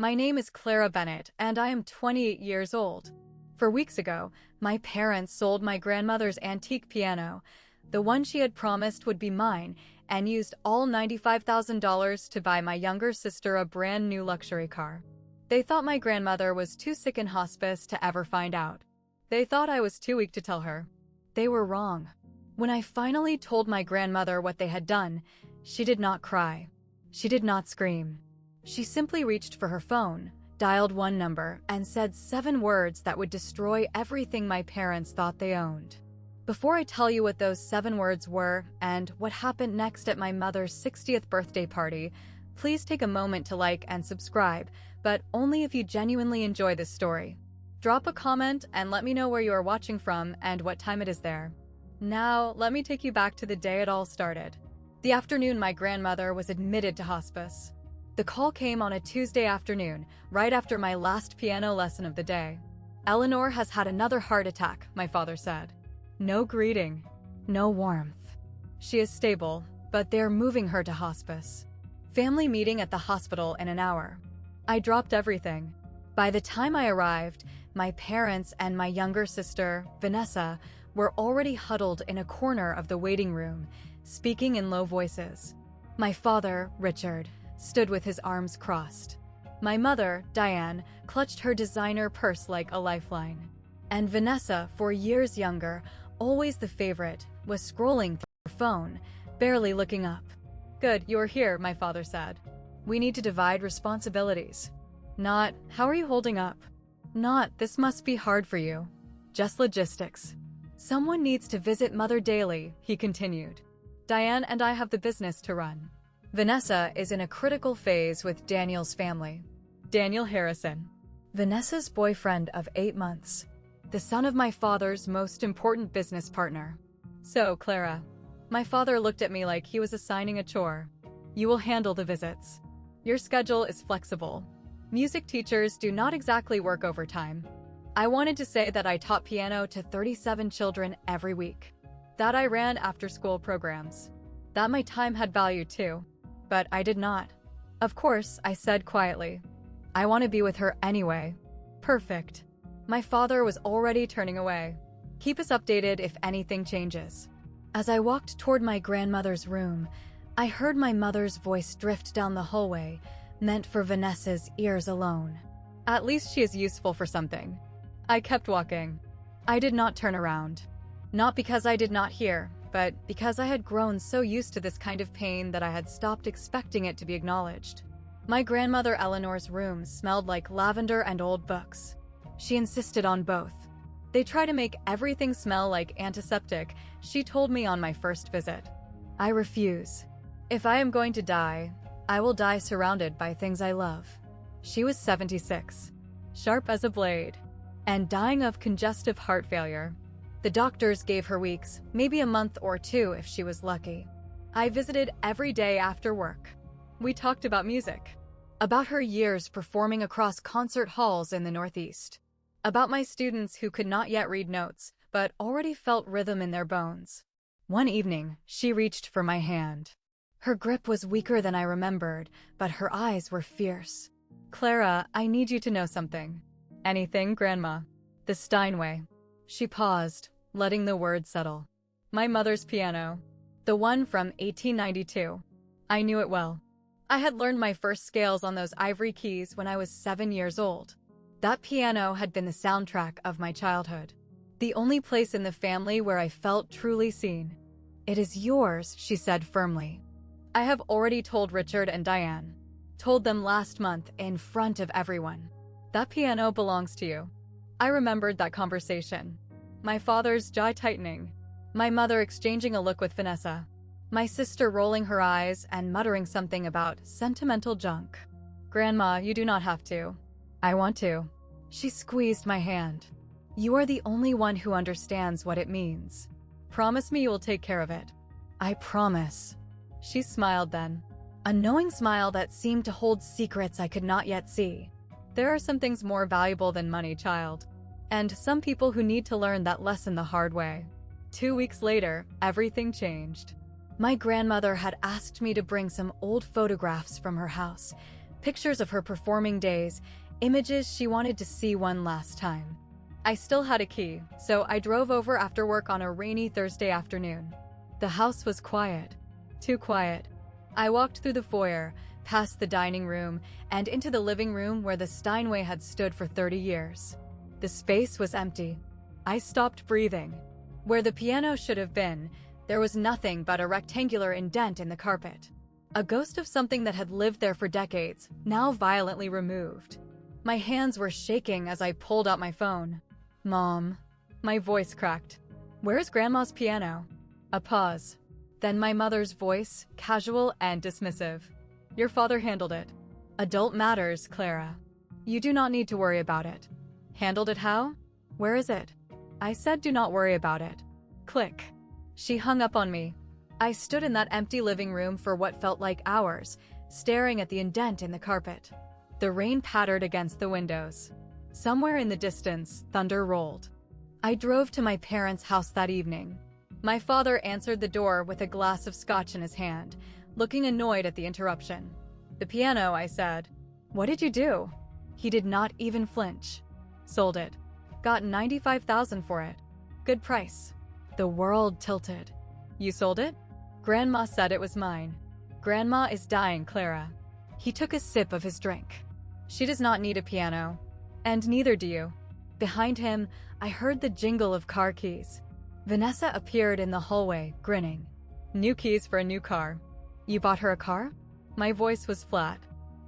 My name is Clara Bennett, and I am 28 years old. 4 weeks ago, my parents sold my grandmother's antique piano, the one she had promised would be mine, and used all $95,000 to buy my younger sister a brand new luxury car. They thought my grandmother was too sick in hospice to ever find out. They thought I was too weak to tell her. They were wrong. When I finally told my grandmother what they had done, she did not cry. She did not scream. She simply reached for her phone, dialed one number, and said 7 words that would destroy everything my parents thought they owned. Before I tell you what those 7 words were and what happened next at my mother's 60th birthday party, please take a moment to like and subscribe, but only if you genuinely enjoy this story. Drop a comment and let me know where you are watching from and what time it is there. Now, let me take you back to the day it all started. The afternoon my grandmother was admitted to hospice. The call came on a Tuesday afternoon, right after my last piano lesson of the day. Eleanor has had another heart attack, my father said. No greeting, no warmth. She is stable, but they're moving her to hospice. Family meeting at the hospital in an hour. I dropped everything. By the time I arrived, my parents and my younger sister, Vanessa, were already huddled in a corner of the waiting room, speaking in low voices. My father, Richard, stood with his arms crossed. My mother, Diane, clutched her designer purse like a lifeline. And Vanessa, 4 years younger, always the favorite, was scrolling through her phone, barely looking up. Good, you're here, my father said. We need to divide responsibilities. Not, how are you holding up? Not, this must be hard for you. Just logistics. Someone needs to visit Mother daily, he continued. Diane and I have the business to run. Vanessa is in a critical phase with Daniel's family. Daniel Harrison. Vanessa's boyfriend of 8 months. The son of my father's most important business partner. So, Clara. My father looked at me like he was assigning a chore. You will handle the visits. Your schedule is flexible. Music teachers do not exactly work overtime. I wanted to say that I taught piano to 37 children every week. That I ran after-school programs. That my time had value too. But I did not. Of course, I said quietly. I want to be with her anyway. Perfect. My father was already turning away. Keep us updated if anything changes. As I walked toward my grandmother's room, I heard my mother's voice drift down the hallway, meant for Vanessa's ears alone. At least she is useful for something. I kept walking. I did not turn around. Not because I did not hear, but because I had grown so used to this kind of pain that I had stopped expecting it to be acknowledged. My grandmother Eleanor's room smelled like lavender and old books. She insisted on both. They try to make everything smell like antiseptic, she told me on my first visit. I refuse. If I am going to die, I will die surrounded by things I love. She was 76, sharp as a blade, and dying of congestive heart failure. The doctors gave her weeks, maybe a month or 2 if she was lucky. I visited every day after work. We talked about music, about her years performing across concert halls in the Northeast, about my students who could not yet read notes, but already felt rhythm in their bones. One evening, she reached for my hand. Her grip was weaker than I remembered, but her eyes were fierce. Clara, I need you to know something. Anything, Grandma? The Steinway. She paused, letting the words settle. My mother's piano. The one from 1892. I knew it well. I had learned my first scales on those ivory keys when I was 7 years old. That piano had been the soundtrack of my childhood. The only place in the family where I felt truly seen. It is yours, she said firmly. I have already told Richard and Diane. Told them last month in front of everyone. That piano belongs to you. I remembered that conversation. My father's jaw tightening. My mother exchanging a look with Vanessa. My sister rolling her eyes and muttering something about sentimental junk. Grandma, you do not have to. I want to. She squeezed my hand. You are the only one who understands what it means. Promise me you will take care of it. I promise. She smiled then. A knowing smile that seemed to hold secrets I could not yet see. There are some things more valuable than money, child. And some people who need to learn that lesson the hard way. 2 weeks later, everything changed. My grandmother had asked me to bring some old photographs from her house, Pictures of her performing days, images she wanted to see one last time. I still had a key, so I drove over after work on a rainy Thursday afternoon. The house was quiet. Too quiet. I walked through the foyer, past the dining room, and into the living room where the Steinway had stood for 30 years. The space was empty. I stopped breathing. Where the piano should have been, there was nothing but a rectangular indent in the carpet. A ghost of something that had lived there for decades, now violently removed. My hands were shaking as I pulled out my phone. "Mom." My voice cracked. "Where's Grandma's piano?" A pause. Then my mother's voice, casual and dismissive. "Your father handled it. Adult matters, Clara. You do not need to worry about it." Handled it how? Where is it? I said do not worry about it. Click. She hung up on me. I stood in that empty living room for what felt like hours, staring at the indent in the carpet. The rain pattered against the windows. Somewhere in the distance, thunder rolled. I drove to my parents' house that evening. My father answered the door with a glass of scotch in his hand, looking annoyed at the interruption. "The piano," I said. "What did you do?" He did not even flinch. "Sold it. Got $95,000 for it. Good price." The world tilted. "You sold it?" "Grandma said it was mine." "Grandma is dying, Clara." He took a sip of his drink. "She does not need a piano. And neither do you." Behind him, I heard the jingle of car keys. Vanessa appeared in the hallway, grinning. "New keys for a new car." "You bought her a car?" My voice was flat.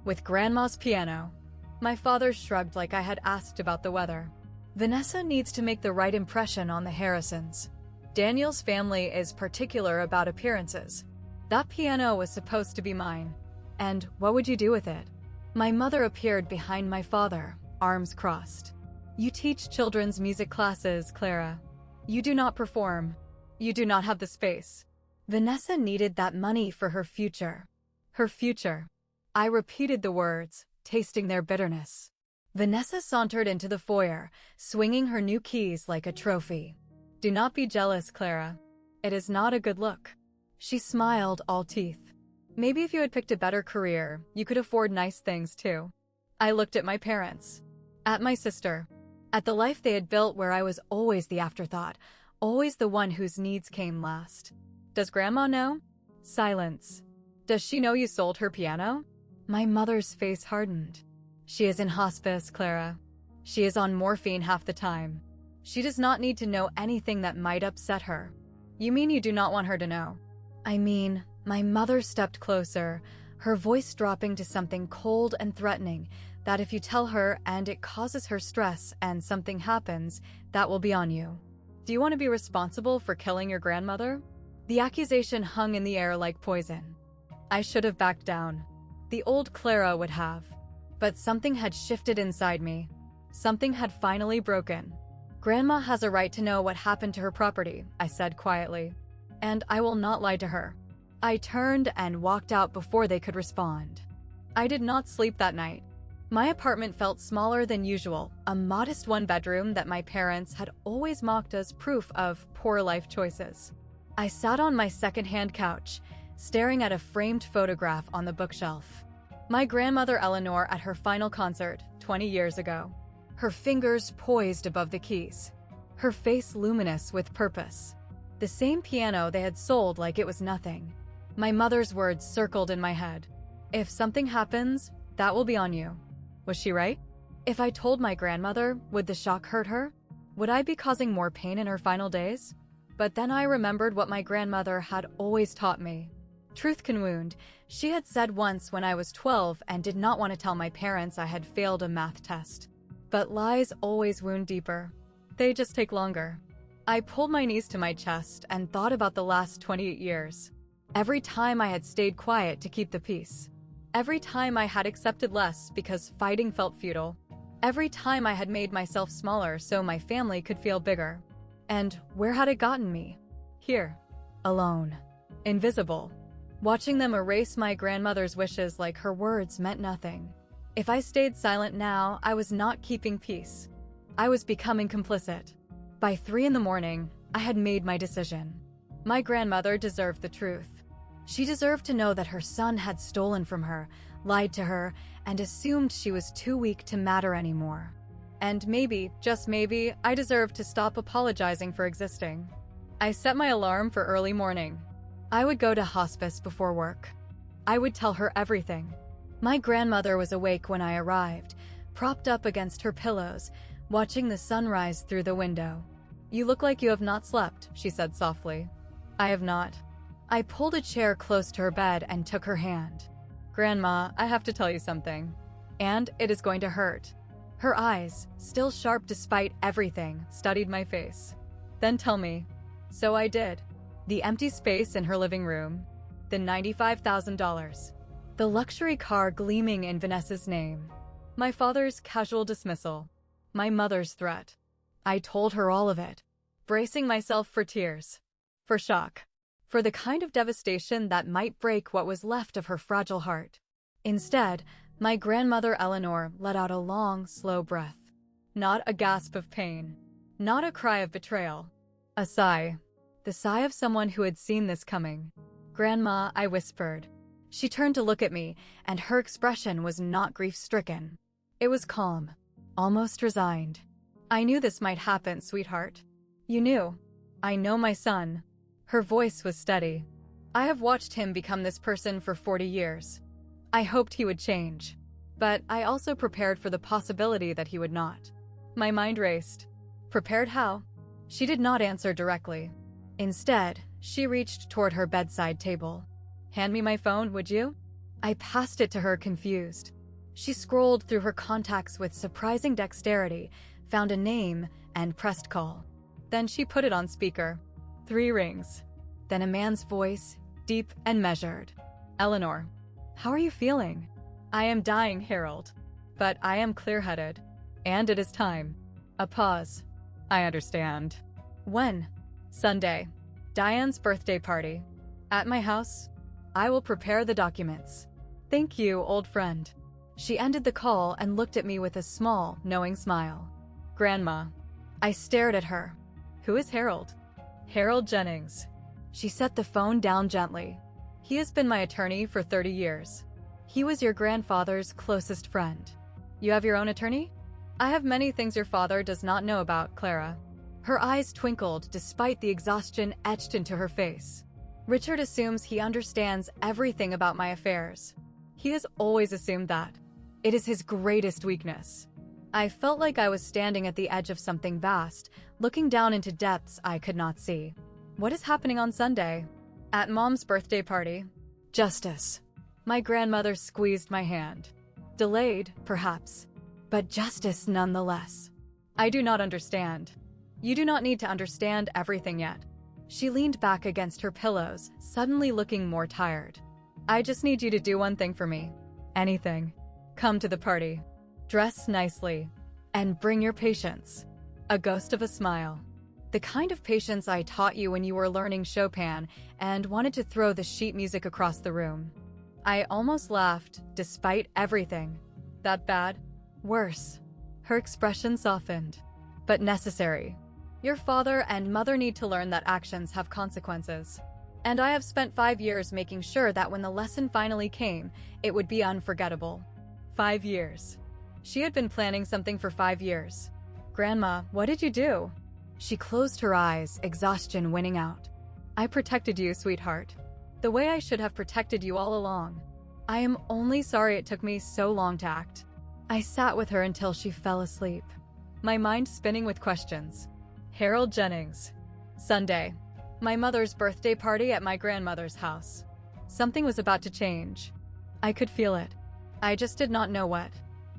"With Grandma's piano." My father shrugged like I had asked about the weather. "Vanessa needs to make the right impression on the Harrisons. Daniel's family is particular about appearances. That piano was supposed to be mine. And what would you do with it?" My mother appeared behind my father, arms crossed. "You teach children's music classes, Clara. You do not perform. You do not have the space." Vanessa needed that money for her future. Her future. I repeated the words, tasting their bitterness. Vanessa sauntered into the foyer, swinging her new keys like a trophy. "Do not be jealous, Clara. It is not a good look." She smiled, all teeth. "Maybe if you had picked a better career, you could afford nice things too." I looked at my parents. At my sister. At the life they had built where I was always the afterthought, always the one whose needs came last. "Does Grandma know?" Silence. "Does she know you sold her piano?" My mother's face hardened. "She is in hospice, Clara. She is on morphine half the time. She does not need to know anything that might upset her." "You mean you do not want her to know?" "I mean," my mother stepped closer, her voice dropping to something cold and threatening, "that if you tell her and it causes her stress and something happens, that will be on you. Do you want to be responsible for killing your grandmother?" The accusation hung in the air like poison. I should have backed down. The old Clara would have. But something had shifted inside me. Something had finally broken. "Grandma has a right to know what happened to her property," I said quietly. "And I will not lie to her." I turned and walked out before they could respond. I did not sleep that night. My apartment felt smaller than usual, a modest one-bedroom that my parents had always mocked as proof of poor life choices. I sat on my second-hand couch, staring at a framed photograph on the bookshelf. My grandmother Eleanor at her final concert, 20 years ago. Her fingers poised above the keys. Her face luminous with purpose. The same piano they had sold like it was nothing. My mother's words circled in my head. "If something happens, that will be on you." Was she right? If I told my grandmother, would the shock hurt her? Would I be causing more pain in her final days? But then I remembered what my grandmother had always taught me. Truth can wound. She had said once when I was 12 and did not want to tell my parents I had failed a math test. But lies always wound deeper. They just take longer. I pulled my knees to my chest and thought about the last 28 years. Every time I had stayed quiet to keep the peace. Every time I had accepted less because fighting felt futile. Every time I had made myself smaller so my family could feel bigger. And where had it gotten me? Here. Alone. Invisible. Watching them erase my grandmother's wishes like her words meant nothing. If I stayed silent now, I was not keeping peace. I was becoming complicit. By 3 in the morning, I had made my decision. My grandmother deserved the truth. She deserved to know that her son had stolen from her, lied to her, and assumed she was too weak to matter anymore. And maybe, just maybe, I deserved to stop apologizing for existing. I set my alarm for early morning. I would go to hospice before work. I would tell her everything. My grandmother was awake when I arrived, propped up against her pillows, watching the sunrise through the window. "You look like you have not slept," she said softly. "I have not." I pulled a chair close to her bed and took her hand. "Grandma, I have to tell you something. And it is going to hurt." Her eyes, still sharp despite everything, studied my face. "Then tell me." So I did. The empty space in her living room. The $95,000. The luxury car gleaming in Vanessa's name. My father's casual dismissal. My mother's threat. I told her all of it, bracing myself for tears. For shock. For the kind of devastation that might break what was left of her fragile heart. Instead, my grandmother Eleanor let out a long, slow breath. Not a gasp of pain. Not a cry of betrayal. A sigh. The sigh of someone who had seen this coming. "Grandma," I whispered. She turned to look at me, and her expression was not grief-stricken. It was calm, almost resigned. "I knew this might happen, sweetheart." "You knew?" "I know my son." Her voice was steady. "I have watched him become this person for 40 years. I hoped he would change. But I also prepared for the possibility that he would not." My mind raced. Prepared how? She did not answer directly. Instead, she reached toward her bedside table. "Hand me my phone, would you?" I passed it to her, confused. She scrolled through her contacts with surprising dexterity, found a name, and pressed call. Then she put it on speaker. 3 rings. Then a man's voice, deep and measured. "Eleanor, how are you feeling?" "I am dying, Harold. But I am clear-headed. And it is time." A pause. "I understand." "When?" "Sunday. Diane's birthday party. At my house. I will prepare the documents." "Thank you, old friend." She ended the call and looked at me with a small, knowing smile. "Grandma." I stared at her. "Who is Harold?" "Harold Jennings." She set the phone down gently. "He has been my attorney for 30 years. He was your grandfather's closest friend." "You have your own attorney?" "I have many things your father does not know about, Clara." Her eyes twinkled despite the exhaustion etched into her face. "Richard assumes he understands everything about my affairs. He has always assumed that. It is his greatest weakness." I felt like I was standing at the edge of something vast, looking down into depths I could not see. "What is happening on Sunday?" "At Mom's birthday party." "Justice." My grandmother squeezed my hand. "Delayed, perhaps, but justice nonetheless." "I do not understand." "You do not need to understand everything yet." She leaned back against her pillows, suddenly looking more tired. "I just need you to do one thing for me. Anything. Come to the party. Dress nicely. And bring your patience." A ghost of a smile. The kind of patience I taught you when you were learning Chopin and wanted to throw the sheet music across the room. I almost laughed, despite everything. "That bad?" "Worse." Her expression softened. "But necessary. Your father and mother need to learn that actions have consequences. And I have spent 5 years making sure that when the lesson finally came, it would be unforgettable." 5 years. She had been planning something for 5 years. "Grandma, what did you do?" She closed her eyes, exhaustion winning out. "I protected you, sweetheart. The way I should have protected you all along. I am only sorry it took me so long to act." I sat with her until she fell asleep, my mind spinning with questions. Harold Jennings. Sunday. My mother's birthday party at my grandmother's house. Something was about to change. I could feel it. I just did not know what.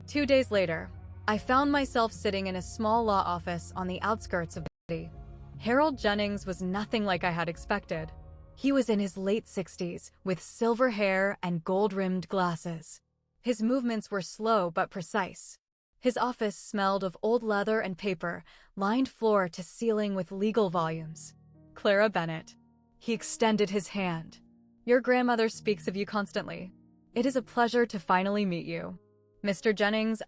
2 days later, I found myself sitting in a small law office on the outskirts of the city. Harold Jennings was nothing like I had expected. He was in his late 60s, with silver hair and gold-rimmed glasses. His movements were slow but precise. His office smelled of old leather and paper, lined floor to ceiling with legal volumes. "Clara Bennett." He extended his hand. "Your grandmother speaks of you constantly. It is a pleasure to finally meet you." "Mr. Jennings,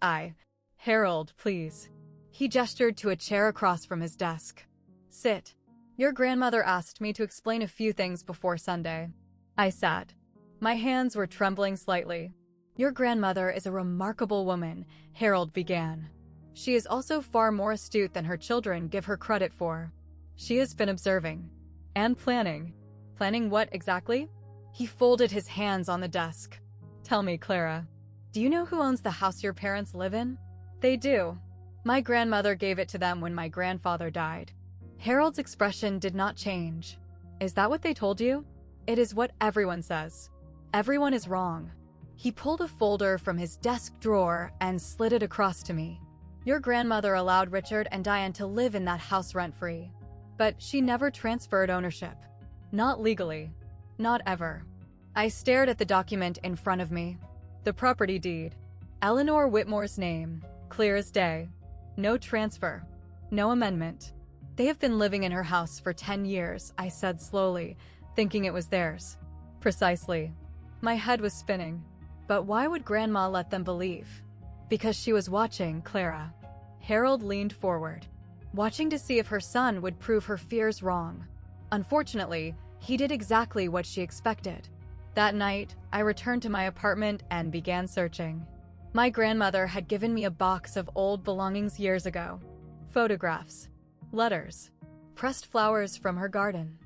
Harold, please." He gestured to a chair across from his desk. "Sit. Your grandmother asked me to explain a few things before Sunday." I sat. My hands were trembling slightly. Your grandmother is a remarkable woman, Harold began. She is also far more astute than her children give her credit for. She has been observing. And planning. Planning what exactly? He folded his hands on the desk. Tell me, Clara. Do you know who owns the house your parents live in? They do. My grandmother gave it to them when my grandfather died. Harold's expression did not change. Is that what they told you? It is what everyone says. Everyone is wrong. He pulled a folder from his desk drawer and slid it across to me. Your grandmother allowed Richard and Diane to live in that house rent-free. But she never transferred ownership. Not legally. Not ever. I stared at the document in front of me. The property deed. Eleanor Whitmore's name. Clear as day. No transfer. No amendment. They have been living in her house for 10 years, I said slowly, thinking it was theirs. Precisely. My head was spinning. But why would Grandma let them believe? Because she was watching, Clara. Harold leaned forward, watching to see if her son would prove her fears wrong. Unfortunately, he did exactly what she expected. That night, I returned to my apartment and began searching. My grandmother had given me a box of old belongings years ago. Photographs, letters, pressed flowers from her garden.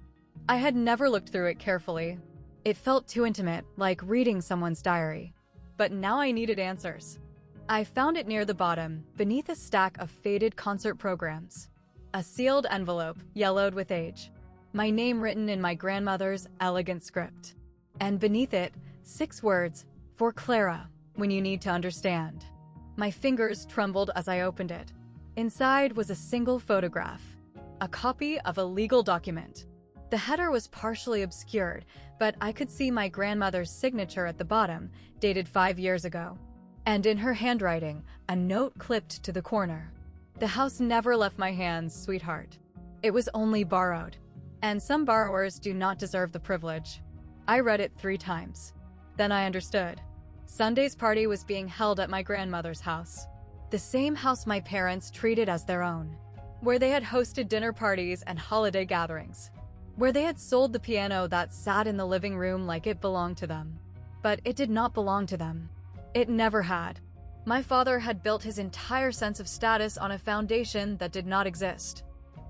I had never looked through it carefully. It felt too intimate, like reading someone's diary. But now I needed answers. I found it near the bottom, beneath a stack of faded concert programs. A sealed envelope, yellowed with age. My name written in my grandmother's elegant script. And beneath it, 6 words, for Clara, when you need to understand. My fingers trembled as I opened it. Inside was a single photograph, a copy of a legal document. The header was partially obscured, but I could see my grandmother's signature at the bottom, dated 5 years ago. And in her handwriting, a note clipped to the corner. The house never left my hands, sweetheart. It was only borrowed. And some borrowers do not deserve the privilege. I read it 3 times. Then I understood. Sunday's party was being held at my grandmother's house. The same house my parents treated as their own. Where they had hosted dinner parties and holiday gatherings. Where they had sold the piano that sat in the living room like it belonged to them. But it did not belong to them. It never had. My father had built his entire sense of status on a foundation that did not exist.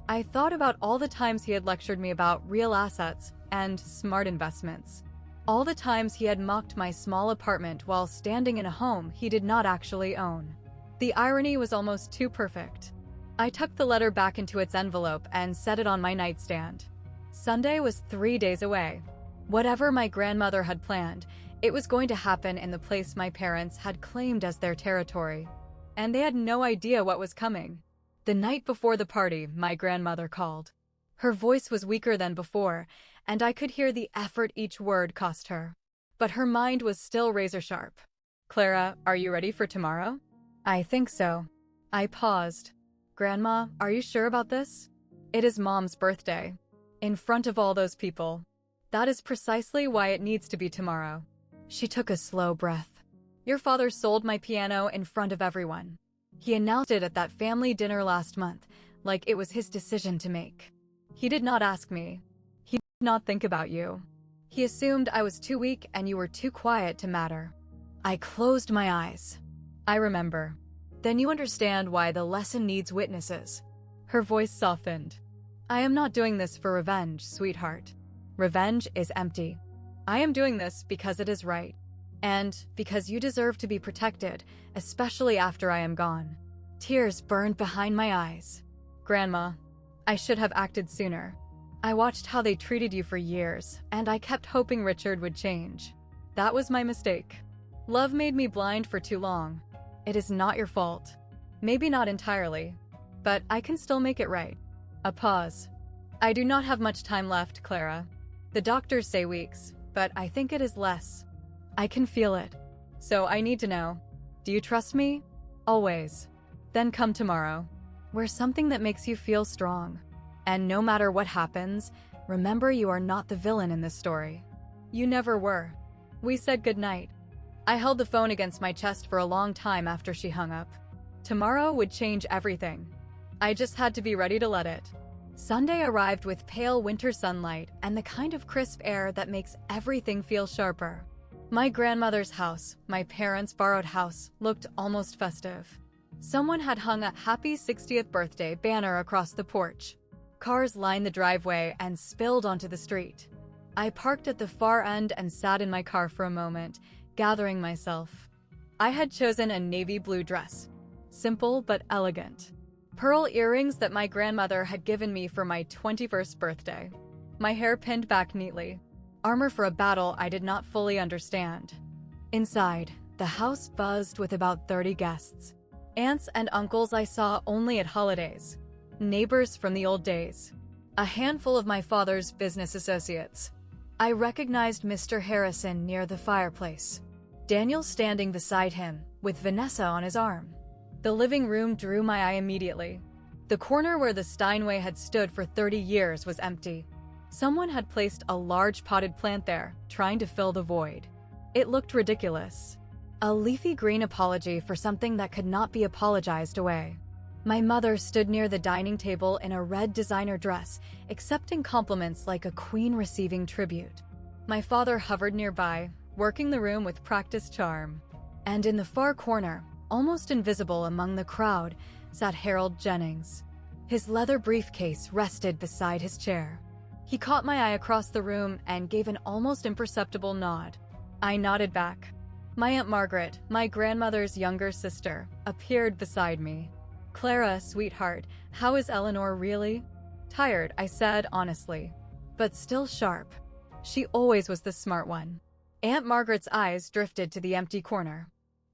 I thought about all the times he had lectured me about real assets and smart investments. All the times he had mocked my small apartment while standing in a home he did not actually own. The irony was almost too perfect. I tucked the letter back into its envelope and set it on my nightstand. Sunday was 3 days away. Whatever my grandmother had planned, it was going to happen in the place my parents had claimed as their territory. And they had no idea what was coming. The night before the party, my grandmother called. Her voice was weaker than before, and I could hear the effort each word cost her. But her mind was still razor-sharp. Clara, are you ready for tomorrow? I think so. I paused. Grandma, are you sure about this? It is Mom's birthday. In front of all those people. That is precisely why it needs to be tomorrow. She took a slow breath. Your father sold my piano in front of everyone. He announced it at that family dinner last month, like it was his decision to make. He did not ask me. He did not think about you. He assumed I was too weak and you were too quiet to matter. I closed my eyes. I remember. Then you understand why the lesson needs witnesses. Her voice softened. I am not doing this for revenge, sweetheart. Revenge is empty. I am doing this because it is right. And because you deserve to be protected, especially after I am gone. Tears burned behind my eyes. Grandma, I should have acted sooner. I watched how they treated you for years, and I kept hoping Richard would change. That was my mistake. Love made me blind for too long. It is not your fault. Maybe not entirely, but I can still make it right. A pause. I do not have much time left, Clara. The doctors say weeks, but I think it is less. I can feel it. So I need to know. Do you trust me? Always. Then come tomorrow. Wear something that makes you feel strong. And no matter what happens, remember you are not the villain in this story. You never were. We said goodnight. I held the phone against my chest for a long time after she hung up. Tomorrow would change everything. I just had to be ready to let it. Sunday arrived with pale winter sunlight and the kind of crisp air that makes everything feel sharper. My grandmother's house, my parents' borrowed house, looked almost festive. Someone had hung a happy 60th birthday banner across the porch. Cars lined the driveway and spilled onto the street. I parked at the far end and sat in my car for a moment, gathering myself. I had chosen a navy blue dress. Simple but elegant. Pearl earrings that my grandmother had given me for my 21st birthday. My hair pinned back neatly. Armor for a battle I did not fully understand. Inside, the house buzzed with about 30 guests. Aunts and uncles I saw only at holidays. Neighbors from the old days. A handful of my father's business associates. I recognized Mr. Harrison near the fireplace. Daniel standing beside him, with Vanessa on his arm. The living room drew my eye immediately. The corner where the Steinway had stood for 30 years was empty. Someone had placed a large potted plant there, trying to fill the void. It looked ridiculous. A leafy green apology for something that could not be apologized away. My mother stood near the dining table in a red designer dress, accepting compliments like a queen receiving tribute. My father hovered nearby, working the room with practiced charm. And in the far corner, almost invisible among the crowd, sat Harold Jennings. His leather briefcase rested beside his chair. He caught my eye across the room and gave an almost imperceptible nod. I nodded back. My Aunt Margaret, my grandmother's younger sister, appeared beside me. "Clara, sweetheart, how is Eleanor really?" "Tired," I said honestly, but still sharp. She always was the smart one. Aunt Margaret's eyes drifted to the empty corner.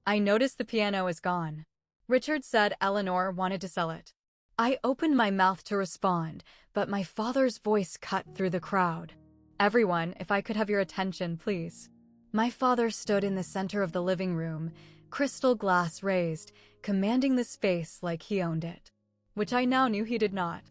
"I noticed the piano is gone. Richard said Eleanor wanted to sell it." I opened my mouth to respond, but my father's voice cut through the crowd. "Everyone, if I could have your attention, please." My father stood in the center of the living room, crystal glass raised, commanding the space like he owned it. Which I now knew he did not.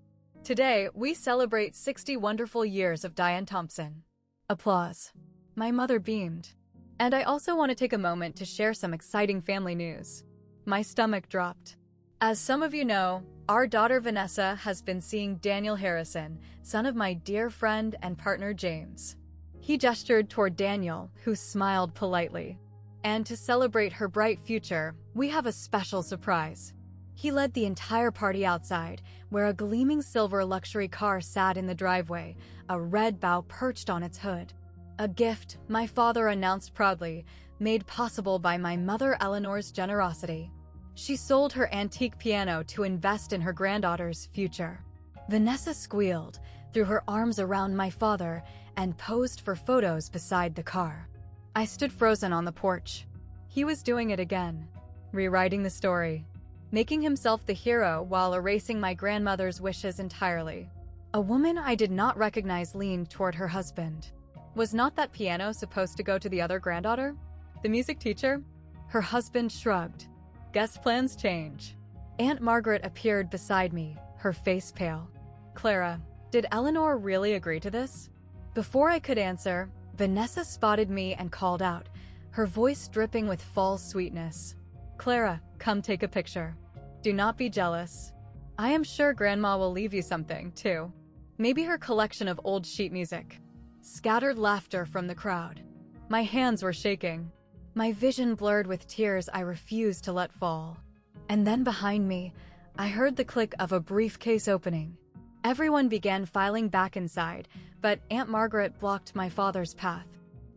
"Today, we celebrate 60 wonderful years of Diane Thompson." Applause. My mother beamed. "And I also want to take a moment to share some exciting family news." My stomach dropped. "As some of you know, our daughter Vanessa has been seeing Daniel Harrison, son of my dear friend and partner James." He gestured toward Daniel, who smiled politely. "And to celebrate her bright future, we have a special surprise." He led the entire party outside, where a gleaming silver luxury car sat in the driveway, a red bow perched on its hood. A gift, my father announced proudly, made possible by my mother Eleanor's generosity. She sold her antique piano to invest in her granddaughter's future. Vanessa squealed, threw her arms around my father, and posed for photos beside the car. I stood frozen on the porch. He was doing it again, rewriting the story, making himself the hero while erasing my grandmother's wishes entirely. A woman I did not recognize leaned toward her husband. "Was not that piano supposed to go to the other granddaughter? The music teacher?" Her husband shrugged. "Guess plans change." Aunt Margaret appeared beside me, her face pale. "Clara, did Eleanor really agree to this?" Before I could answer, Vanessa spotted me and called out, her voice dripping with false sweetness. "Clara, come take a picture. Do not be jealous. I am sure Grandma will leave you something, too. Maybe her collection of old sheet music." Scattered laughter from the crowd. My hands were shaking. My vision blurred with tears I refused to let fall. And then behind me, I heard the click of a briefcase opening. Everyone began filing back inside, but Aunt Margaret blocked my father's path.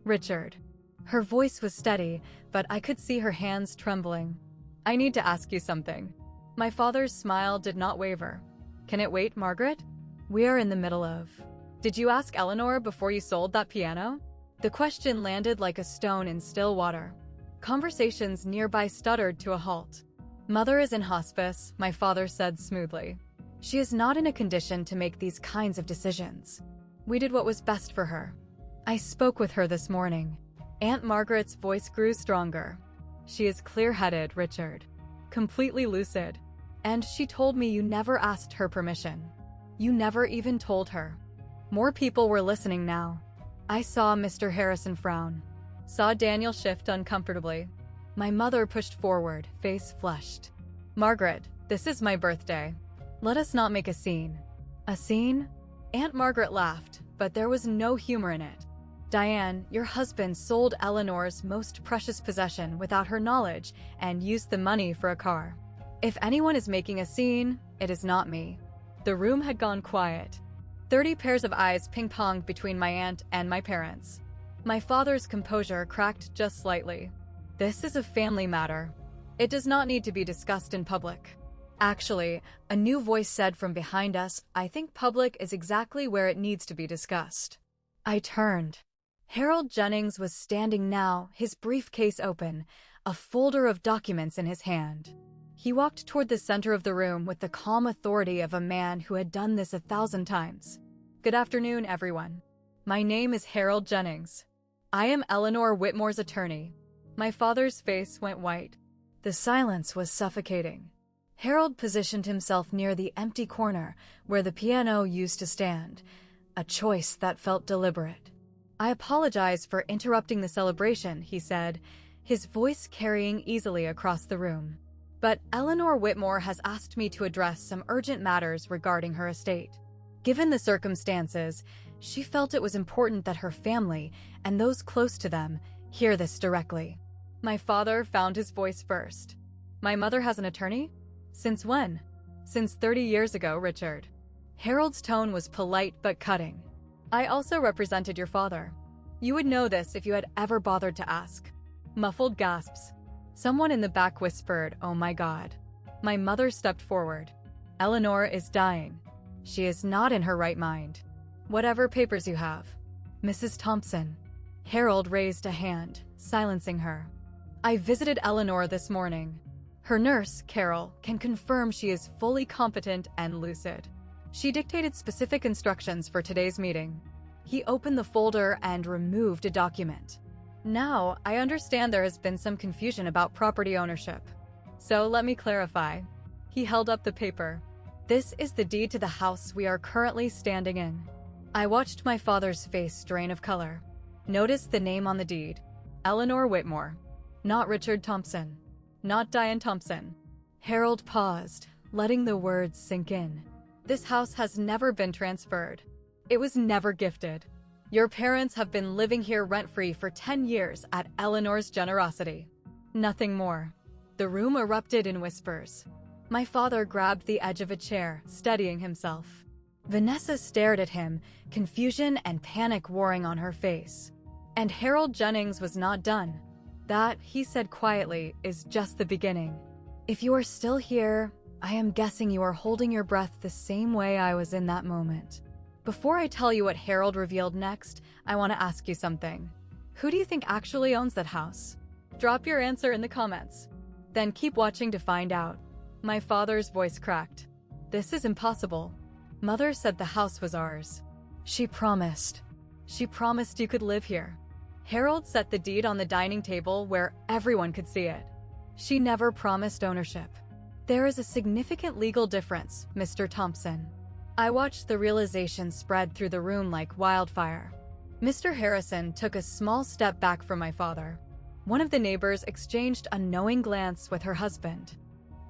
"Richard." Her voice was steady, but I could see her hands trembling. "I need to ask you something." My father's smile did not waver. "Can it wait, Margaret? We are in the middle of..." "Did you ask Eleanor before you sold that piano?" The question landed like a stone in still water. Conversations nearby stuttered to a halt. "Mother is in hospice," my father said smoothly. "She is not in a condition to make these kinds of decisions. We did what was best for her. I spoke with her this morning." Aunt Margaret's voice grew stronger. "She is clear-headed, Richard. Completely lucid. And she told me you never asked her permission. You never even told her." More people were listening now. I saw Mr. Harrison frown. Saw Daniel shift uncomfortably. My mother pushed forward, face flushed. "Margaret, this is my birthday. Let us not make a scene." "A scene?" Aunt Margaret laughed, but there was no humor in it. Diane, your husband sold Eleanor's most precious possession without her knowledge and used the money for a car. If anyone is making a scene, it is not me." The room had gone quiet. 30 pairs of eyes ping-ponged between my aunt and my parents. My father's composure cracked just slightly. "This is a family matter. It does not need to be discussed in public." Actually, a new voice said from behind us, "I think public is exactly where it needs to be discussed." I turned. Harold Jennings was standing now, his briefcase open, a folder of documents in his hand. He walked toward the center of the room with the calm authority of a man who had done this 1,000 times. "Good afternoon, everyone. My name is Harold Jennings. I am Eleanor Whitmore's attorney." My father's face went white. The silence was suffocating. Harold positioned himself near the empty corner where the piano used to stand, a choice that felt deliberate. "I apologize for interrupting the celebration," he said, his voice carrying easily across the room. "But Eleanor Whitmore has asked me to address some urgent matters regarding her estate. Given the circumstances, she felt it was important that her family, and those close to them, hear this directly." My father found his voice first. "My mother has an attorney? Since when?" "Since 30 years ago, Richard." Harold's tone was polite but cutting. "I also represented your father. You would know this if you had ever bothered to ask." Muffled gasps. Someone in the back whispered, "Oh my God." My mother stepped forward. "Eleanor is dying. She is not in her right mind. Whatever papers you have." "Mrs. Thompson." Harold raised a hand, silencing her. "I visited Eleanor this morning. Her nurse, Carol, can confirm she is fully competent and lucid. She dictated specific instructions for today's meeting." He opened the folder and removed a document. "Now, I understand there has been some confusion about property ownership. So let me clarify." He held up the paper. "This is the deed to the house we are currently standing in." I watched my father's face drain of color. Noticed the name on the deed. Eleanor Whitmore. Not Richard Thompson. Not Diane Thompson. Harold paused, letting the words sink in. "This house has never been transferred. It was never gifted. Your parents have been living here rent-free for 10 years at Eleanor's generosity. Nothing more." The room erupted in whispers. My father grabbed the edge of a chair, steadying himself. Vanessa stared at him, confusion and panic warring on her face. And Harold Jennings was not done. "That," he said quietly, "is just the beginning. If you are still here, I am guessing you are holding your breath the same way I was in that moment." Before I tell you what Harold revealed next, I want to ask you something. Who do you think actually owns that house? Drop your answer in the comments. Then keep watching to find out. My father's voice cracked. "This is impossible. Mother said the house was ours. She promised. She promised you could live here." Harold set the deed on the dining table where everyone could see it. "She never promised ownership. There is a significant legal difference, Mr. Thompson." I watched the realization spread through the room like wildfire. Mr. Harrison took a small step back from my father. One of the neighbors exchanged a knowing glance with her husband.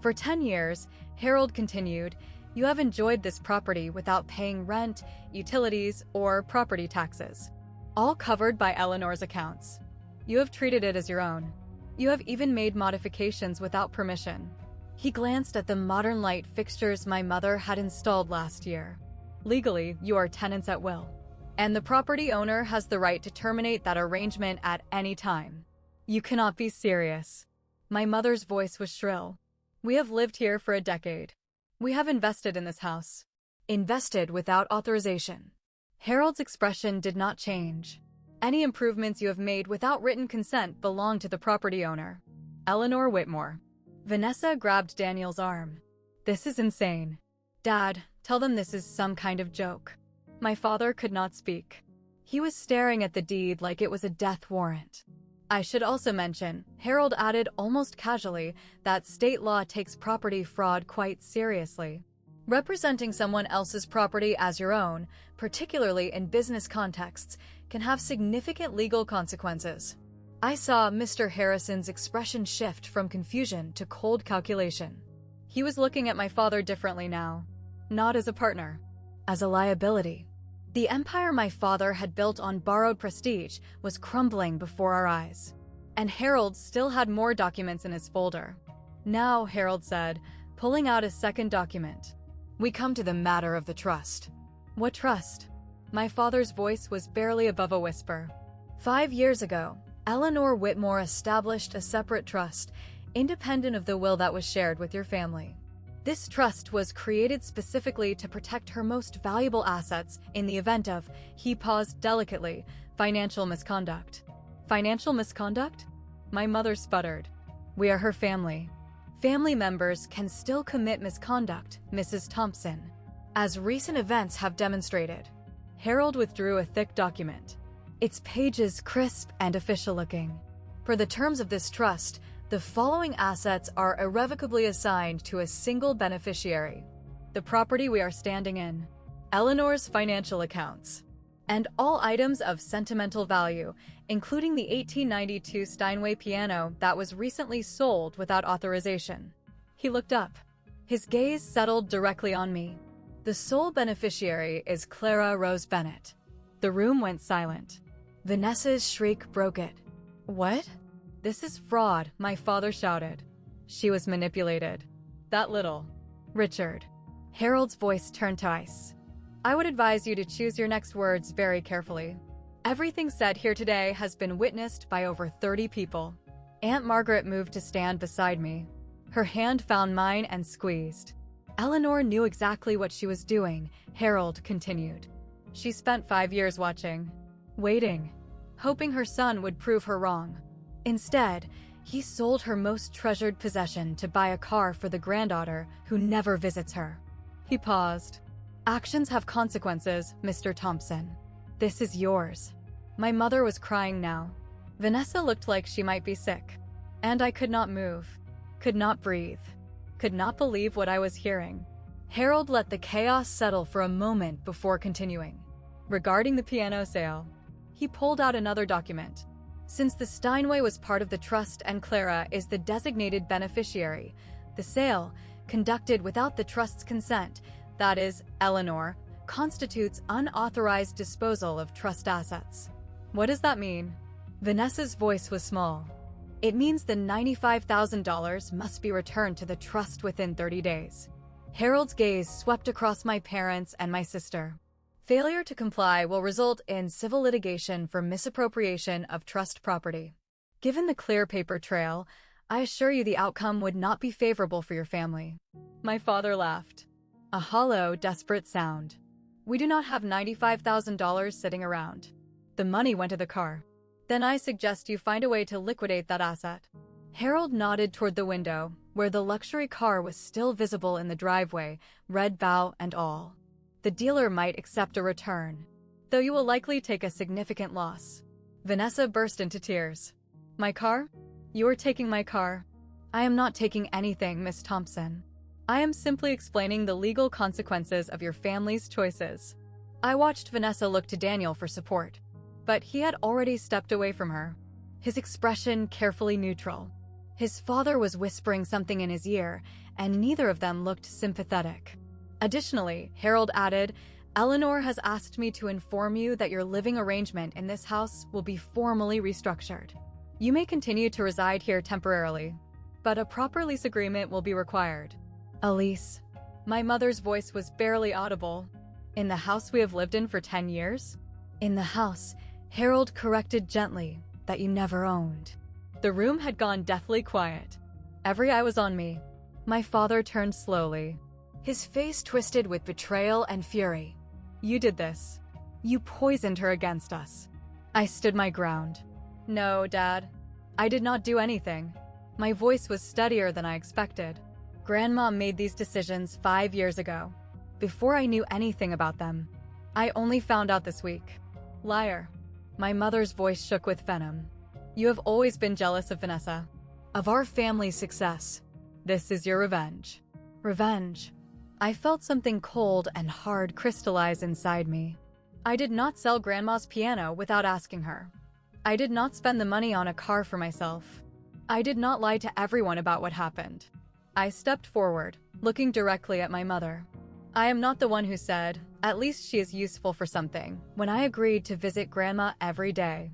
"For 10 years, Harold continued, you have enjoyed this property without paying rent, utilities, or property taxes. All covered by Eleanor's accounts. You have treated it as your own. You have even made modifications without permission." He glanced at the modern light fixtures my mother had installed last year. "Legally, you are tenants at will. And the property owner has the right to terminate that arrangement at any time. You cannot be serious." My mother's voice was shrill. "We have lived here for a decade. We have invested in this house. Invested without authorization." Harold's expression did not change. "Any improvements you have made without written consent belong to the property owner. Eleanor Whitmore." Vanessa grabbed Daniel's arm. "This is insane. Dad, tell them this is some kind of joke." My father could not speak. He was staring at the deed like it was a death warrant. I should also mention, Harold added almost casually, that state law takes property fraud quite seriously. Representing someone else's property as your own, particularly in business contexts, can have significant legal consequences. I saw Mr. Harrison's expression shift from confusion to cold calculation. He was looking at my father differently now. Not as a partner. As a liability. The empire my father had built on borrowed prestige was crumbling before our eyes. And Harold still had more documents in his folder. Now, Harold said, pulling out a second document. We come to the matter of the trust. What trust? My father's voice was barely above a whisper. 5 years ago, Eleanor Whitmore established a separate trust, independent of the will that was shared with your family. This trust was created specifically to protect her most valuable assets in the event of, he paused delicately, financial misconduct. Financial misconduct? My mother sputtered. We are her family. Family members can still commit misconduct, Mrs. Thompson, as recent events have demonstrated. Harold withdrew a thick document, its pages crisp and official-looking. Per the terms of this trust, the following assets are irrevocably assigned to a single beneficiary. The property we are standing in, Eleanor's financial accounts, and all items of sentimental value, including the 1892 Steinway piano that was recently sold without authorization. He looked up. His gaze settled directly on me. The sole beneficiary is Clara Rose Bennett. The room went silent. Vanessa's shriek broke it. What? This is fraud, my father shouted. She was manipulated. That little. Richard. Harold's voice turned to ice. I would advise you to choose your next words very carefully. Everything said here today has been witnessed by over 30 people. Aunt Margaret moved to stand beside me. Her hand found mine and squeezed. Eleanor knew exactly what she was doing, Harold continued. She spent 5 years watching, waiting, hoping her son would prove her wrong. Instead, he sold her most treasured possession to buy a car for the granddaughter who never visits her. He paused. Actions have consequences, Mr. Thompson. This is yours. My mother was crying now. Vanessa looked like she might be sick. And I could not move, could not breathe, could not believe what I was hearing. Harold let the chaos settle for a moment before continuing. Regarding the piano sale, he pulled out another document. Since the Steinway was part of the trust and Clara is the designated beneficiary, the sale, conducted without the trust's consent, that is, Eleanor, constitutes unauthorized disposal of trust assets. What does that mean? Vanessa's voice was small. It means the $95,000 must be returned to the trust within 30 days. Harold's gaze swept across my parents and my sister. Failure to comply will result in civil litigation for misappropriation of trust property. Given the clear paper trail, I assure you the outcome would not be favorable for your family. My father laughed. A hollow, desperate sound. We do not have $95,000 sitting around. The money went to the car. Then I suggest you find a way to liquidate that asset. Harold nodded toward the window, where the luxury car was still visible in the driveway, red bow and all. The dealer might accept a return, though you will likely take a significant loss. Vanessa burst into tears. My car? You are taking my car. I am not taking anything, Miss Thompson. I am simply explaining the legal consequences of your family's choices. I watched Vanessa look to Daniel for support, but he had already stepped away from her, his expression carefully neutral. His father was whispering something in his ear, and neither of them looked sympathetic. Additionally, Harold added, Eleanor has asked me to inform you that your living arrangement in this house will be formally restructured. You may continue to reside here temporarily, but a proper lease agreement will be required. A lease. My mother's voice was barely audible. In the house we have lived in for 10 years? In the house, Harold corrected gently, that you never owned. The room had gone deathly quiet. Every eye was on me. My father turned slowly, his face twisted with betrayal and fury. You did this. You poisoned her against us. I stood my ground. No, Dad. I did not do anything. My voice was steadier than I expected. Grandma made these decisions 5 years ago, before I knew anything about them. I only found out this week. Liar. My mother's voice shook with venom. You have always been jealous of Vanessa, of our family's success. This is your revenge. Revenge. I felt something cold and hard crystallize inside me. I did not sell Grandma's piano without asking her. I did not spend the money on a car for myself. I did not lie to everyone about what happened. I stepped forward, looking directly at my mother. I am not the one who said, At least she is useful for something, when I agreed to visit Grandma every day.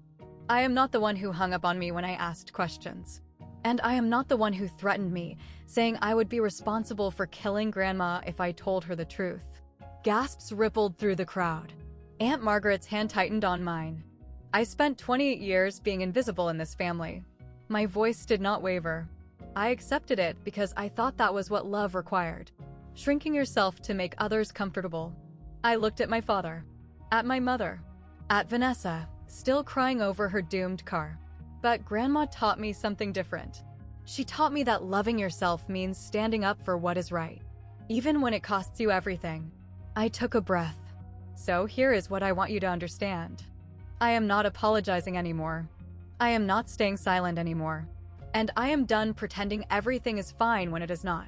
I am not the one who hung up on me when I asked questions. And I am not the one who threatened me, saying I would be responsible for killing Grandma if I told her the truth. Gasps rippled through the crowd. Aunt Margaret's hand tightened on mine. I spent 28 years being invisible in this family. My voice did not waver. I accepted it because I thought that was what love required. Shrinking yourself to make others comfortable. I looked at my father, at my mother, at Vanessa, still crying over her doomed car. But Grandma taught me something different. She taught me that loving yourself means standing up for what is right, even when it costs you everything. I took a breath. So here is what I want you to understand. I am not apologizing anymore. I am not staying silent anymore. And I am done pretending everything is fine when it is not.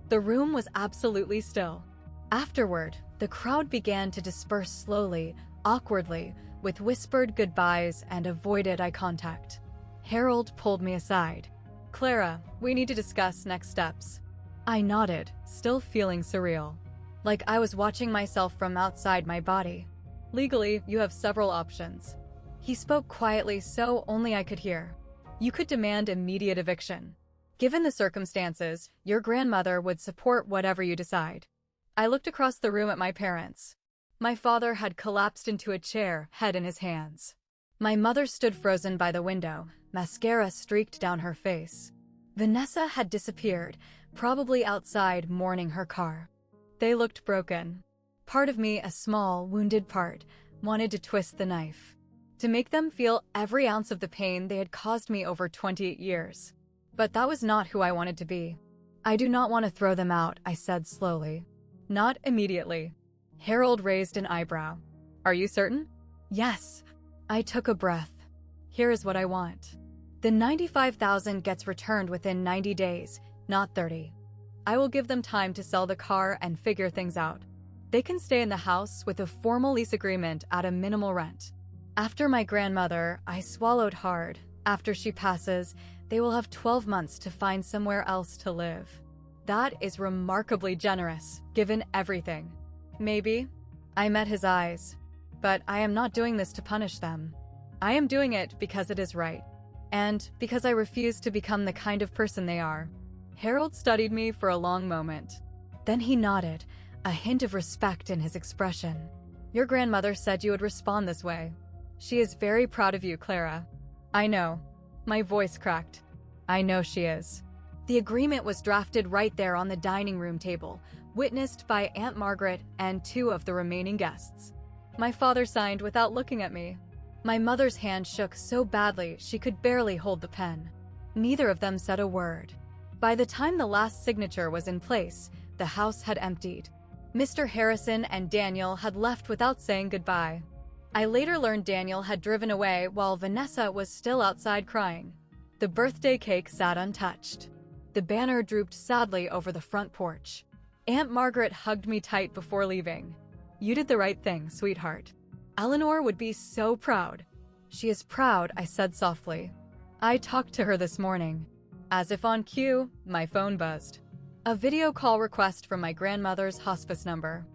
The room was absolutely still. Afterward, the crowd began to disperse slowly, awkwardly, with whispered goodbyes and avoided eye contact. Harold pulled me aside. "Clara, we need to discuss next steps." I nodded, still feeling surreal. Like I was watching myself from outside my body. "Legally, you have several options." He spoke quietly so only I could hear. "You could demand immediate eviction. Given the circumstances, your grandmother would support whatever you decide." I looked across the room at my parents. My father had collapsed into a chair, head in his hands. My mother stood frozen by the window, mascara streaked down her face. Vanessa had disappeared, probably outside mourning her car. They looked broken. Part of me, a small, wounded part, wanted to twist the knife. To make them feel every ounce of the pain they had caused me over 28 years. But that was not who I wanted to be. "I do not want to throw them out," I said slowly. "Not immediately." Harold raised an eyebrow. "Are you certain?" "Yes." I took a breath. "Here is what I want. The $95,000 gets returned within 90 days, not 30. I will give them time to sell the car and figure things out. They can stay in the house with a formal lease agreement at a minimal rent. After my grandmother, I swallowed hard. After she passes, they will have 12 months to find somewhere else to live. That is remarkably generous, given everything." "Maybe." I met his eyes. "But I am not doing this to punish them. I am doing it because it is right. And because I refuse to become the kind of person they are." Harold studied me for a long moment. Then he nodded, a hint of respect in his expression. "Your grandmother said you would respond this way. She is very proud of you, Clara." "I know." My voice cracked. "I know she is." The agreement was drafted right there on the dining room table, witnessed by Aunt Margaret and 2 of the remaining guests. My father signed without looking at me. My mother's hand shook so badly she could barely hold the pen. Neither of them said a word. By the time the last signature was in place, the house had emptied. Mr. Harrison and Daniel had left without saying goodbye. I later learned Daniel had driven away while Vanessa was still outside crying. The birthday cake sat untouched. The banner drooped sadly over the front porch. Aunt Margaret hugged me tight before leaving. "You did the right thing, sweetheart. Eleanor would be so proud." "She is proud," I said softly. "I talked to her this morning." As if on cue, my phone buzzed. A video call request from my grandmother's hospice number.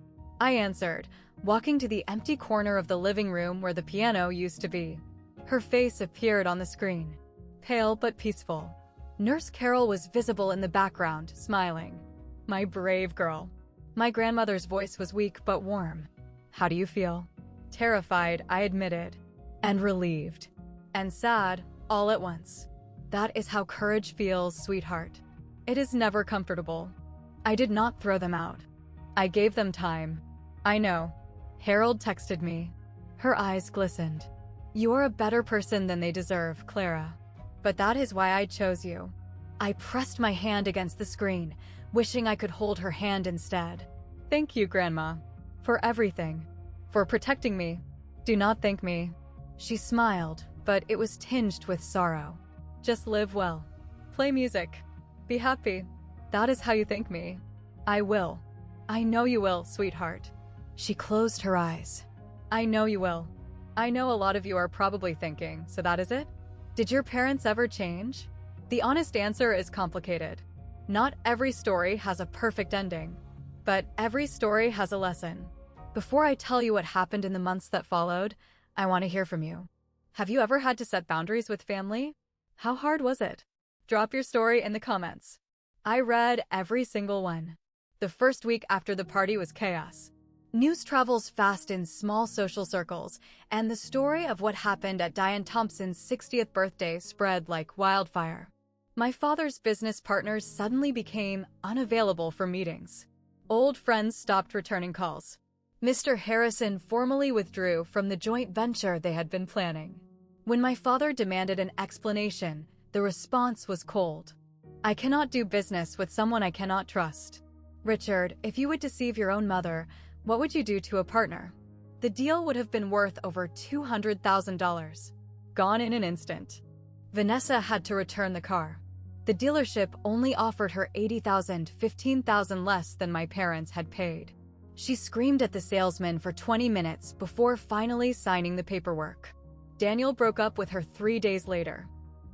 I answered, walking to the empty corner of the living room where the piano used to be. Her face appeared on the screen, pale but peaceful. Nurse Carol was visible in the background, smiling. My brave girl. My grandmother's voice was weak but warm. "How do you feel?" Terrified, I admitted. And relieved. And sad, all at once. That is how courage feels, sweetheart. It is never comfortable. I did not throw them out. I gave them time. "I know." Harold texted me. Her eyes glistened. "You are a better person than they deserve, Clara. But that is why I chose you." I pressed my hand against the screen, wishing I could hold her hand instead. "Thank you, Grandma. For everything. For protecting me. Do not thank me." She smiled, but it was tinged with sorrow. "Just live well. Play music. Be happy. That is how you thank me." "I will. I know you will, sweetheart." She closed her eyes. "I know you will. I know a lot of you are probably thinking, so that is it? Did your parents ever change?" The honest answer is complicated. Not every story has a perfect ending. But every story has a lesson. Before I tell you what happened in the months that followed, I want to hear from you. Have you ever had to set boundaries with family? How hard was it? Drop your story in the comments. I read every single one. The first week after the party was chaos. News travels fast in small social circles, and the story of what happened at Diane Thompson's 60th birthday spread like wildfire. My father's business partners suddenly became unavailable for meetings. Old friends stopped returning calls. Mr. Harrison formally withdrew from the joint venture they had been planning. When my father demanded an explanation, the response was cold. I cannot do business with someone I cannot trust. Richard, if you would deceive your own mother, what would you do to a partner? The deal would have been worth over $200,000. Gone in an instant. Vanessa had to return the car. The dealership only offered her $80,000, $15,000 less than my parents had paid. She screamed at the salesman for 20 minutes before finally signing the paperwork. Daniel broke up with her 3 days later.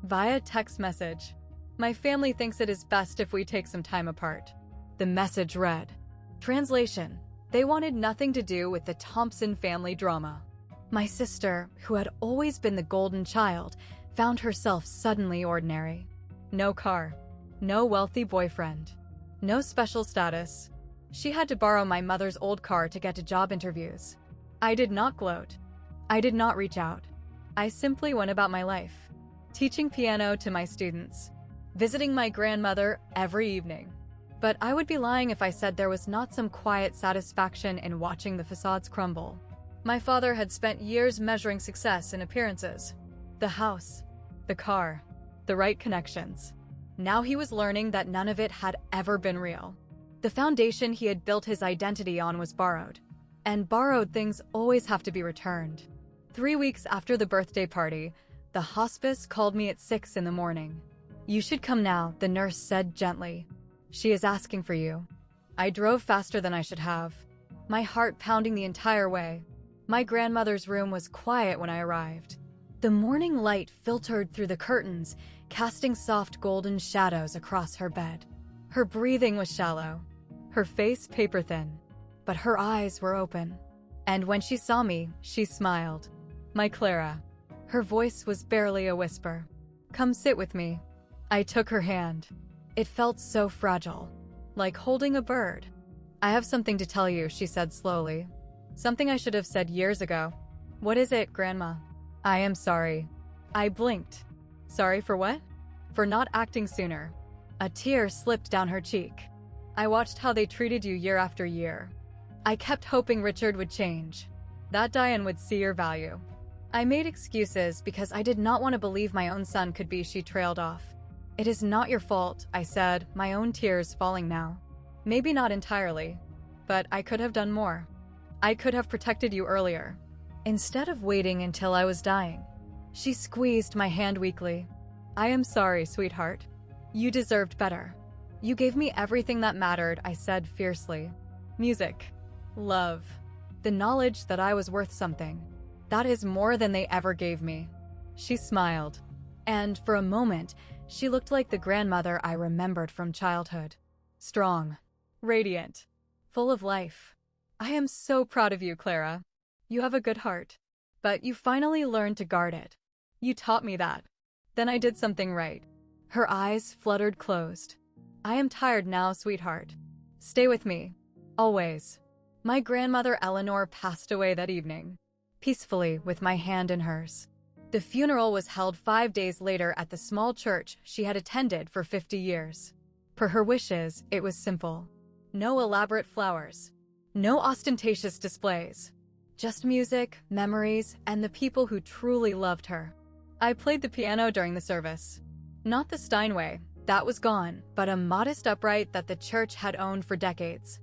Via text message. My family thinks it is best if we take some time apart. The message read. Translation. They wanted nothing to do with the Thompson family drama. My sister, who had always been the golden child, found herself suddenly ordinary. No car. No wealthy boyfriend. No special status. She had to borrow my mother's old car to get to job interviews. I did not gloat. I did not reach out. I simply went about my life. Teaching piano to my students. Visiting my grandmother every evening. But I would be lying if I said there was not some quiet satisfaction in watching the facades crumble. My father had spent years measuring success in appearances. The house, the car, the right connections. Now he was learning that none of it had ever been real. The foundation he had built his identity on was borrowed. And borrowed things always have to be returned. 3 weeks after the birthday party, the hospice called me at 6 in the morning. You should come now, the nurse said gently. She is asking for you. I drove faster than I should have, my heart pounding the entire way. My grandmother's room was quiet when I arrived. The morning light filtered through the curtains, casting soft golden shadows across her bed. Her breathing was shallow, her face paper-thin, but her eyes were open. And when she saw me, she smiled. My Clara. Her voice was barely a whisper. Come sit with me. I took her hand. It felt so fragile, like holding a bird. I have something to tell you, she said slowly. Something I should have said years ago. What is it, Grandma? I am sorry. I blinked. Sorry for what? For not acting sooner. A tear slipped down her cheek. I watched how they treated you year after year. I kept hoping Richard would change, that Diane would see your value. I made excuses because I did not want to believe my own son could be. She trailed off. It is not your fault, I said, my own tears falling now. Maybe not entirely, but I could have done more. I could have protected you earlier, instead of waiting until I was dying. She squeezed my hand weakly. I am sorry, sweetheart. You deserved better. You gave me everything that mattered, I said fiercely. Music. Love. The knowledge that I was worth something. That is more than they ever gave me. She smiled. And for a moment, she looked like the grandmother I remembered from childhood. Strong. Radiant. Full of life. I am so proud of you, Clara. You have a good heart. But you finally learned to guard it. You taught me that. Then I did something right. Her eyes fluttered closed. I am tired now, sweetheart. Stay with me. Always. My grandmother Eleanor passed away that evening, peacefully with my hand in hers. The funeral was held 5 days later at the small church she had attended for 50 years. Per her wishes, it was simple. No elaborate flowers. No ostentatious displays. Just music, memories, and the people who truly loved her. I played the piano during the service. Not the Steinway, that was gone, but a modest upright that the church had owned for decades.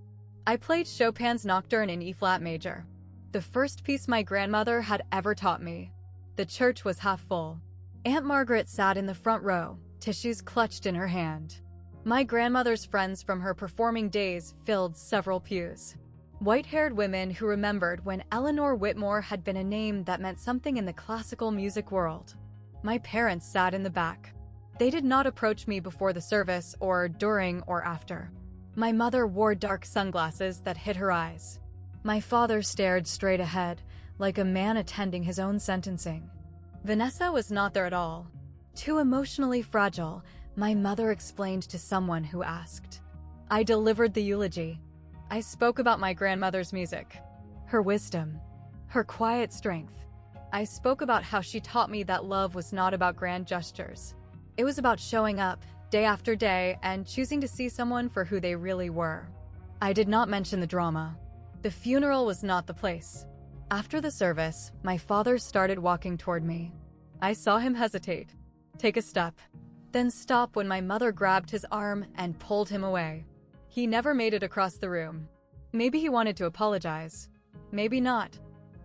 I played Chopin's Nocturne in E-flat major, the first piece my grandmother had ever taught me. The church was half full. Aunt Margaret sat in the front row, tissues clutched in her hand. My grandmother's friends from her performing days filled several pews. White-haired women who remembered when Eleanor Whitmore had been a name that meant something in the classical music world. My parents sat in the back. They did not approach me before the service or during or after. My mother wore dark sunglasses that hid her eyes. My father stared straight ahead, like a man attending his own sentencing. Vanessa was not there at all. Too emotionally fragile, my mother explained to someone who asked. I delivered the eulogy. I spoke about my grandmother's music, her wisdom, her quiet strength. I spoke about how she taught me that love was not about grand gestures. It was about showing up, day after day, and choosing to see someone for who they really were. I did not mention the drama. The funeral was not the place. After the service, my father started walking toward me. I saw him hesitate, take a step, then stop when my mother grabbed his arm and pulled him away. He never made it across the room. Maybe he wanted to apologize. Maybe not.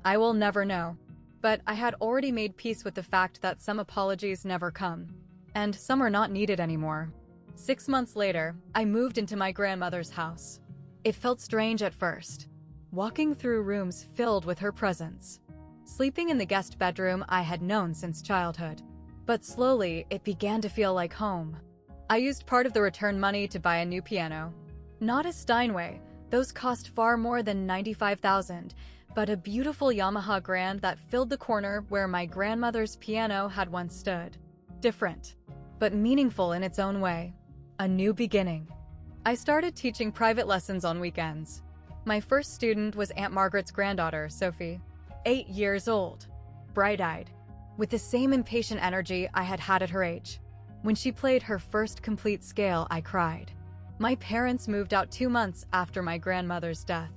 I will never know. But I had already made peace with the fact that some apologies never come, and some are not needed anymore. 6 months later, I moved into my grandmother's house. It felt strange at first, walking through rooms filled with her presence, sleeping in the guest bedroom I had known since childhood. But slowly, it began to feel like home. I used part of the return money to buy a new piano. Not a Steinway, those cost far more than $95,000, but a beautiful Yamaha Grand that filled the corner where my grandmother's piano had once stood. Different, but meaningful in its own way. A new beginning. I started teaching private lessons on weekends. My first student was Aunt Margaret's granddaughter, Sophie, 8 years old, bright-eyed, with the same impatient energy I had had at her age. When she played her first complete scale, I cried. My parents moved out 2 months after my grandmother's death.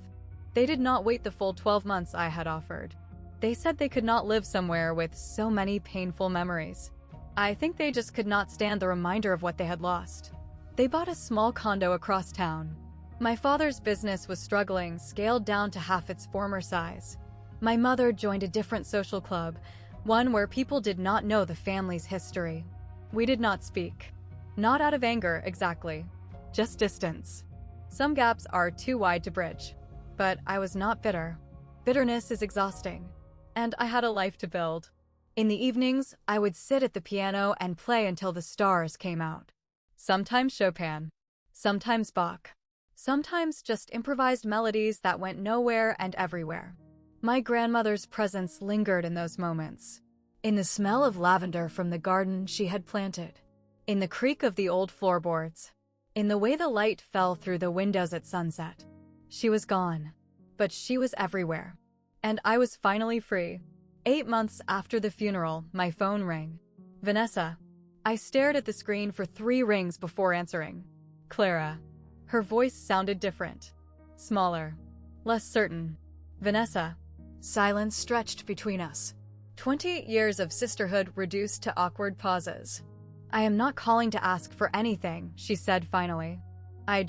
They did not wait the full 12 months I had offered. They said they could not live somewhere with so many painful memories. I think they just could not stand the reminder of what they had lost. They bought a small condo across town. My father's business was struggling, scaled down to half its former size. My mother joined a different social club, one where people did not know the family's history. We did not speak. Not out of anger, exactly. Just distance. Some gaps are too wide to bridge. But I was not bitter. Bitterness is exhausting. And I had a life to build. In the evenings, I would sit at the piano and play until the stars came out. Sometimes Chopin. Sometimes Bach. Sometimes just improvised melodies that went nowhere and everywhere. My grandmother's presence lingered in those moments. In the smell of lavender from the garden she had planted. In the creak of the old floorboards. In the way the light fell through the windows at sunset. She was gone, but she was everywhere. And I was finally free. 8 months after the funeral, my phone rang. Vanessa. I stared at the screen for 3 rings before answering. Clara. Her voice sounded different. Smaller. Less certain. Vanessa. Silence stretched between us. 20 years of sisterhood reduced to awkward pauses. I am not calling to ask for anything, she said finally. I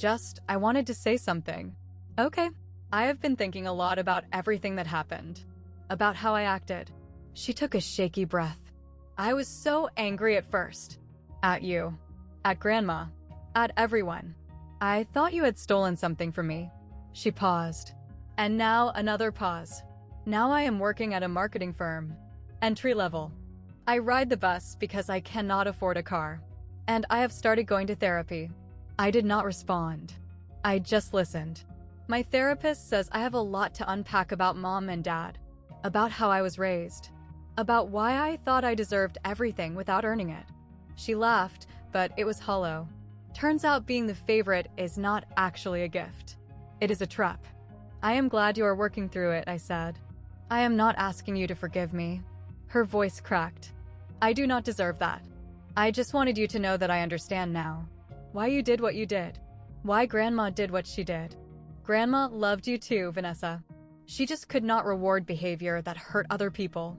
wanted to say something. Okay. I have been thinking a lot about everything that happened. About how I acted. She took a shaky breath. I was so angry at first. At you. At Grandma. At everyone. I thought you had stolen something from me. She paused. And now another pause. Now I am working at a marketing firm. Entry level. I ride the bus because I cannot afford a car. And I have started going to therapy. I did not respond. I just listened. My therapist says I have a lot to unpack about Mom and Dad, about how I was raised, about why I thought I deserved everything without earning it. She laughed, but it was hollow. Turns out being the favorite is not actually a gift. It is a trap. I am glad you are working through it, I said. I am not asking you to forgive me. Her voice cracked. I do not deserve that. I just wanted you to know that I understand now. Why you did what you did. Why Grandma did what she did. Grandma loved you too, Vanessa. She just could not reward behavior that hurt other people.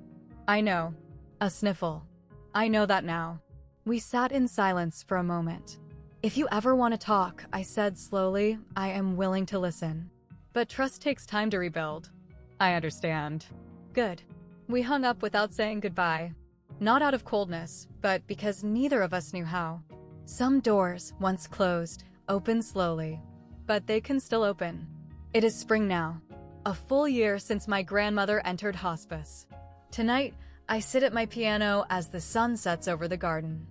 I know. A sniffle. I know that now. We sat in silence for a moment. If you ever want to talk, I said slowly, I am willing to listen. But trust takes time to rebuild. I understand. Good. We hung up without saying goodbye. Not out of coldness, but because neither of us knew how. Some doors, once closed, open slowly. But they can still open. It is spring now. A full year since my grandmother entered hospice. Tonight, I sit at my piano as the sun sets over the garden.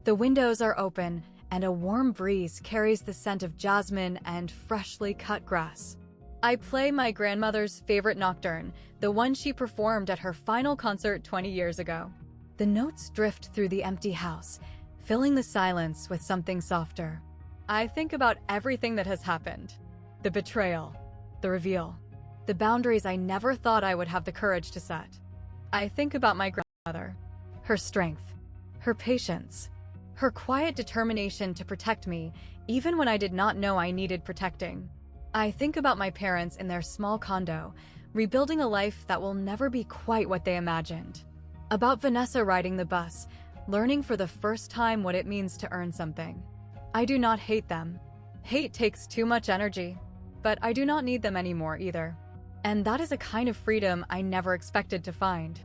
The windows are open, and a warm breeze carries the scent of jasmine and freshly cut grass. I play my grandmother's favorite nocturne, the one she performed at her final concert 20 years ago. The notes drift through the empty house, filling the silence with something softer. I think about everything that has happened. The betrayal, the reveal, the boundaries I never thought I would have the courage to set. I think about my grandmother, her strength, her patience, her quiet determination to protect me, even when I did not know I needed protecting. I think about my parents in their small condo, rebuilding a life that will never be quite what they imagined. About Vanessa riding the bus, learning for the first time what it means to earn something. I do not hate them. Hate takes too much energy, but I do not need them anymore either. And that is a kind of freedom I never expected to find.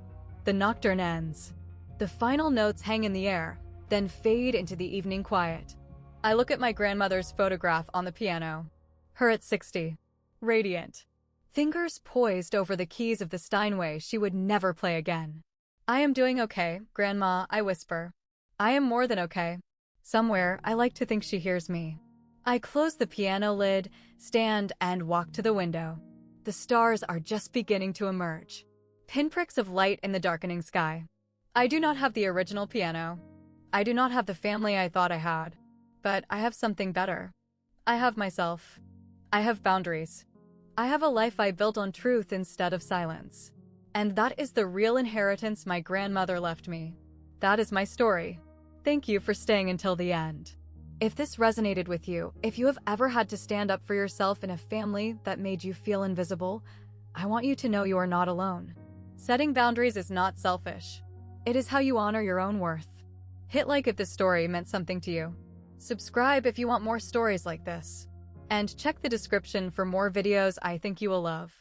The nocturne ends. The final notes hang in the air, then fade into the evening quiet. I look at my grandmother's photograph on the piano. Her at 60. Radiant. Fingers poised over the keys of the Steinway she would never play again. I am doing okay, Grandma, I whisper. I am more than okay. Somewhere, I like to think she hears me. I close the piano lid, stand, and walk to the window. The stars are just beginning to emerge. Pinpricks of light in the darkening sky. I do not have the original piano. I do not have the family I thought I had. But I have something better. I have myself. I have boundaries. I have a life I built on truth instead of silence. And that is the real inheritance my grandmother left me. That is my story. Thank you for staying until the end. If this resonated with you, if you have ever had to stand up for yourself in a family that made you feel invisible, I want you to know you are not alone. Setting boundaries is not selfish. It is how you honor your own worth. Hit like if this story meant something to you. Subscribe if you want more stories like this. And check the description for more videos I think you will love.